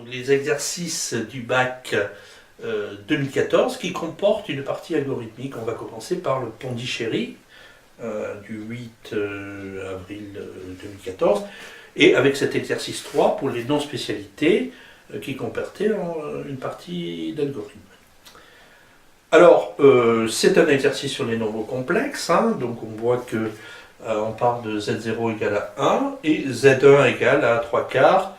les exercices du bac 2014 qui comportent une partie algorithmique. On va commencer par le Pondichéry du 8 avril 2014 et avec cet exercice 3 pour les non-spécialités qui comportait une partie d'algorithme. Alors, c'est un exercice sur les nombres complexes, hein, donc on voit que on part de z0 égale à 1 et z1 égale à 3 quarts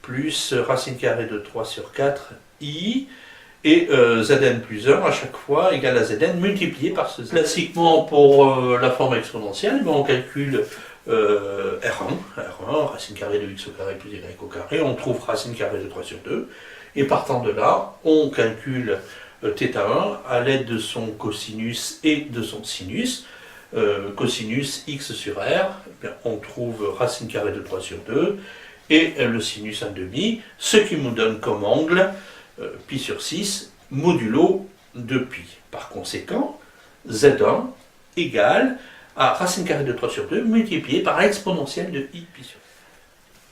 plus racine carrée de 3 sur 4 i et zn plus 1 à chaque fois égale à zn multiplié par ce z. Classiquement pour la forme exponentielle, on calcule R1, racine carrée de x au carré plus y au carré, on trouve racine carrée de 3 sur 2 et partant de là, on calcule θ1 à l'aide de son cosinus et de son sinus. Cosinus x sur r, on trouve racine carrée de 3 sur 2 et le sinus 1/2, ce qui nous donne comme angle pi sur 6 modulo de pi. Par conséquent, z1 égale à racine carrée de 3 sur 2 multiplié par l'exponentielle de i pi sur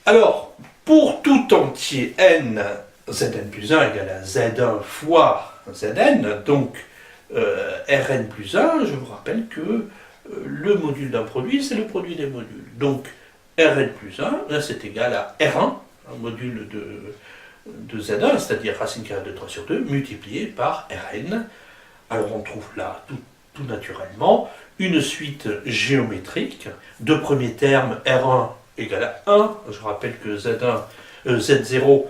2. Alors, pour tout entier n, zn plus 1 égale à z1 fois zn, donc Rn plus 1, je vous rappelle que le module d'un produit, c'est le produit des modules. Donc Rn plus 1, c'est égal à R1, un module de Z1, c'est-à-dire racine carrée de 3 sur 2, multiplié par Rn. Alors on trouve là, tout naturellement, une suite géométrique. De premiers termes, R1 égale à 1. Je rappelle que Z0,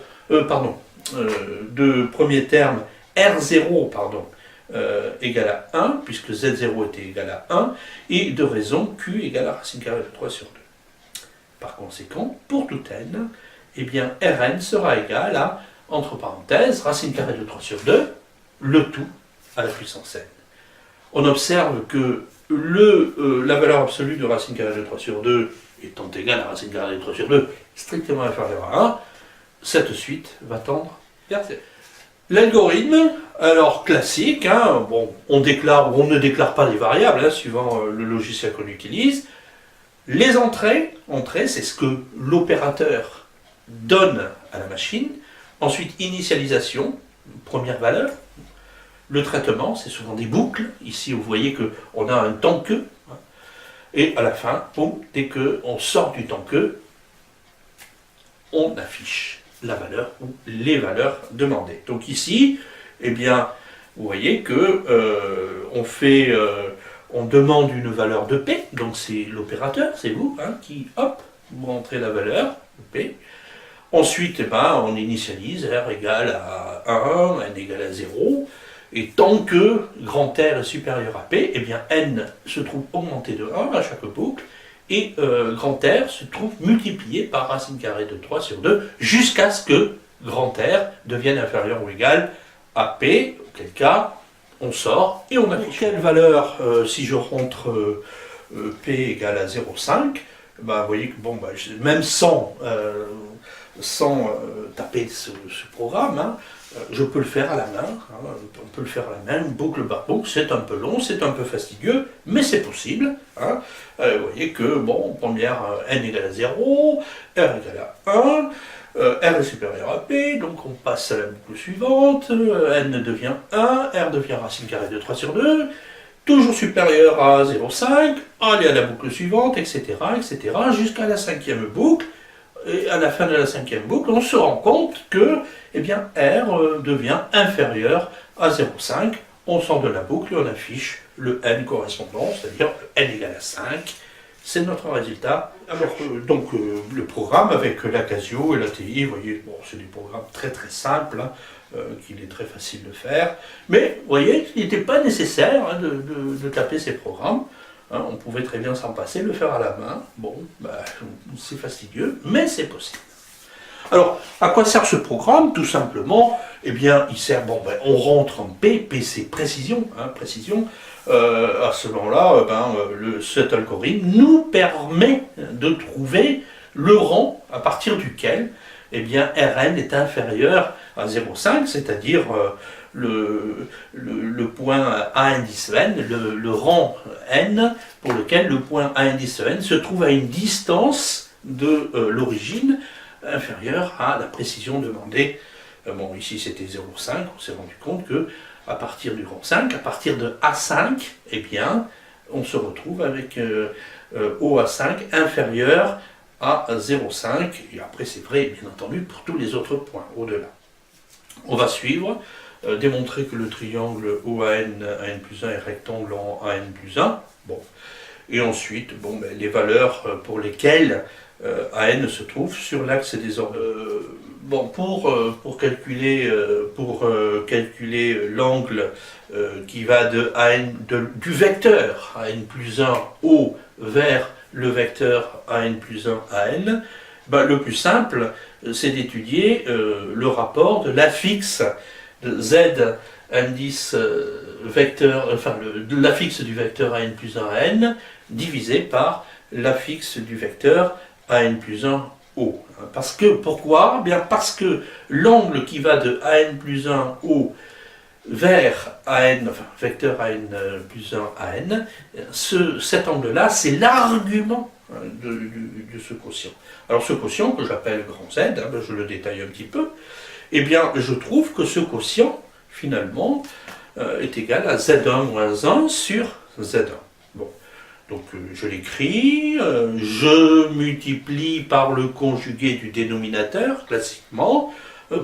de premier terme, R0, égale à 1, puisque Z0 était égal à 1, et de raison Q égale à racine carrée de 3 sur 2. Par conséquent, pour tout n, eh bien Rn sera égal à, entre parenthèses, racine carrée de 3 sur 2, le tout à la puissance n. On observe que la valeur absolue de racine carrée de 3 sur 2 étant égale à racine carrée de 3 sur 2, strictement inférieure à 1, cette suite va tendre vers 0. L'algorithme, alors classique, hein, bon, on déclare ou on ne déclare pas les variables, hein, suivant le logiciel qu'on utilise. Les entrées, c'est ce que l'opérateur donne à la machine. Ensuite, initialisation, première valeur. Le traitement, c'est souvent des boucles. Ici, vous voyez qu'on a un tant que. Et à la fin, boum, dès qu'on sort du tant que, on affiche la valeur ou les valeurs demandées. Donc ici, eh bien, vous voyez que on demande une valeur de P, donc c'est l'opérateur, c'est vous, hein, qui, hop, vous rentrez la valeur de P. Ensuite, eh ben, on initialise R égale à 1, N égale à 0, et tant que grand R est supérieur à P, eh bien N se trouve augmenté de 1 à chaque boucle, et grand R se trouve multiplié par racine carrée de 3 sur 2 jusqu'à ce que grand R devienne inférieur ou égal à P, auquel cas on sort et on affiche. Quelle valeur, si je rentre P égale à 0,5, ben, vous voyez que bon, ben, même sans taper ce programme, hein, je peux le faire à la main, hein, on peut le faire à la main, boucle par boucle, c'est un peu long, c'est un peu fastidieux, mais c'est possible. Hein. Vous voyez que, bon, première, n égale à 0, r égale à 1, r est supérieur à p, donc on passe à la boucle suivante, n devient 1, r devient racine carrée de 3 sur 2, toujours supérieur à 0,5, allez à la boucle suivante, etc., jusqu'à la cinquième boucle. Et à la fin de la cinquième boucle, on se rend compte que eh bien, R devient inférieur à 0,5. On sort de la boucle et on affiche le N correspondant, c'est-à-dire N égale à 5. C'est notre résultat. Alors, donc, le programme avec la Casio et la TI, vous voyez, bon, c'est des programmes très très simples, hein, qu'il est très facile de faire. Mais, vous voyez, il n'était pas nécessaire, hein, de taper ces programmes. Hein, on pouvait très bien s'en passer, le faire à la main. Bon, bah, c'est fastidieux, mais c'est possible. Alors, à quoi sert ce programme? Tout simplement, eh bien, il sert, bon, ben, on rentre en P c'est précision, hein, précision. À ce moment-là, cet algorithme nous permet de trouver le rang à partir duquel, eh bien, Rn est inférieur à 0,5, c'est-à-dire le point A indice n, le rang n, pour lequel le point A indice n se trouve à une distance de l'origine inférieure à la précision demandée. Bon, ici c'était 0,5, on s'est rendu compte que à partir du grand 5, à partir de A5, eh bien, on se retrouve avec OA5 inférieur à 0,5, et après c'est vrai, bien entendu, pour tous les autres points au-delà. On va suivre, démontrer que le triangle OAN, AN plus 1 est rectangle en AN plus 1, bon. Et ensuite, bon, ben, les valeurs pour lesquelles AN se trouve sur l'axe des ordres. Bon, pour calculer l'angle qui va du vecteur AN plus 1 O vers le vecteur AN plus 1 AN, ben, le plus simple, c'est d'étudier le rapport de l'affixe de Z indice vecteur, enfin de l'affixe du vecteur AN plus 1 AN divisé par l'affixe du vecteur AN plus 1 O. Pourquoi? Bien parce que l'angle qui va de AN plus 1 O vers AN, enfin vecteur AN plus 1 AN, cet angle-là, c'est l'argument de ce quotient. Alors ce quotient, que j'appelle grand Z, je le détaille un petit peu, eh bien je trouve que ce quotient, finalement, est égal à Z1 moins 1 sur Z1. Bon. Donc je l'écris, je multiplie par le conjugué du dénominateur, classiquement,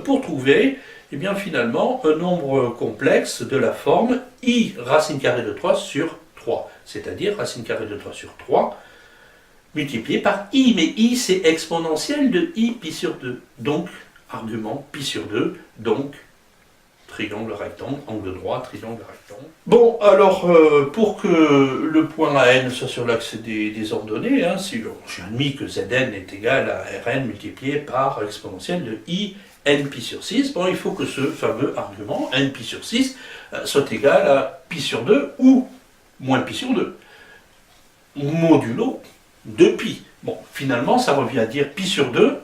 pour trouver, eh bien, finalement, un nombre complexe de la forme i racine carrée de 3 sur 3, c'est-à-dire racine carrée de 3 sur 3, multiplié par i, mais i c'est exponentielle de i pi sur 2, donc argument pi sur 2, donc triangle rectangle, angle droit, triangle rectangle. Bon, alors, pour que le point AN soit sur l'axe des ordonnées, hein, si j'ai admis que Zn est égal à Rn multiplié par exponentielle de I n pi sur 6, bon, il faut que ce fameux argument, n pi sur 6, soit égal à pi sur 2 ou moins pi sur 2, modulo de pi. Bon, finalement, ça revient à dire pi sur 2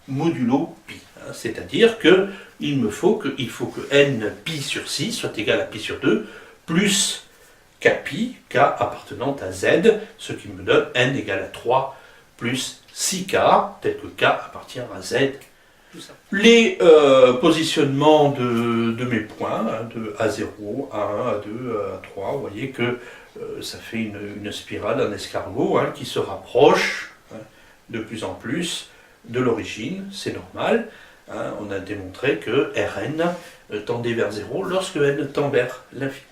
modulo pi. C'est-à-dire qu'il faut que n pi sur 6 soit égal à pi sur 2 plus k pi, k appartenant à z, ce qui me donne n égale à 3 plus 6k, tel que k appartient à z. Tout ça. Les positionnements de mes points, hein, de A0, A1, A2, A3, vous voyez que ça fait une spirale, un escargot, hein, qui se rapproche, hein, de plus en plus de l'origine, c'est normal. Hein, on a démontré que Rn tendait vers 0 lorsque n tend vers l'infini.